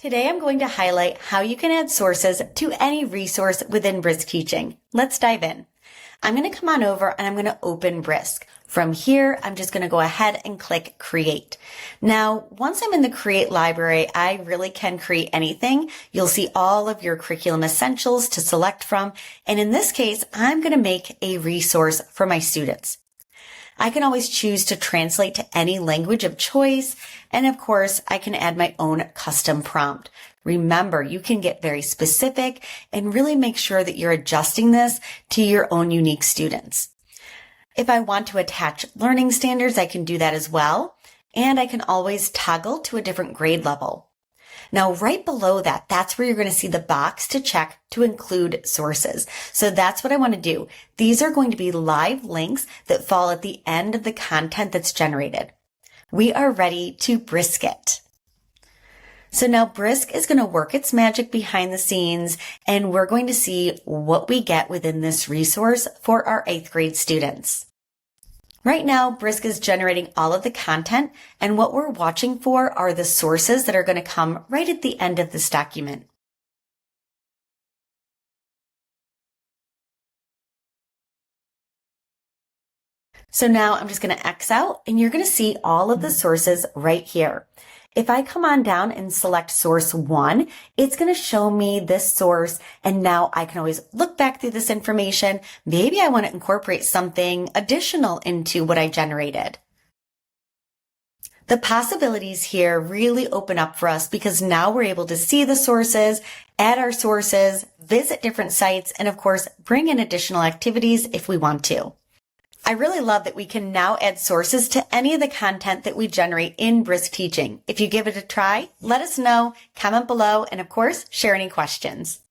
Today I'm going to highlight how you can add sources to any resource within Brisk Teaching. Let's dive in. I'm going to come on over and I'm going to open Brisk. From here, I'm just going to go ahead and click Create. Now, once I'm in the Create library, I really can create anything. You'll see all of your curriculum essentials to select from. And in this case, I'm going to make a resource for my students. I can always choose to translate to any language of choice. And of course, I can add my own custom prompt. Remember, you can get very specific and really make sure that you're adjusting this to your own unique students. If I want to attach learning standards, I can do that as well. And I can always toggle to a different grade level. Now, right below that, that's where you're going to see the box to check to include sources. So that's what I want to do. These are going to be live links that fall at the end of the content that's generated. We are ready to Brisk it. So now Brisk is going to work its magic behind the scenes, and we're going to see what we get within this resource for our 8th grade students. Right now, Brisk is generating all of the content, and what we're watching for are the sources that are going to come right at the end of this document. So now I'm just going to X out, and you're going to see all of the sources right here. If I come on down and select source 1, it's going to show me this source, and now I can always look back through this information. Maybe I want to incorporate something additional into what I generated. The possibilities here really open up for us because now we're able to see the sources, add our sources, visit different sites, and of course, bring in additional activities if we want to. I really love that we can now add sources to any of the content that we generate in Brisk Teaching. If you give it a try, let us know, comment below, and of course, share any questions.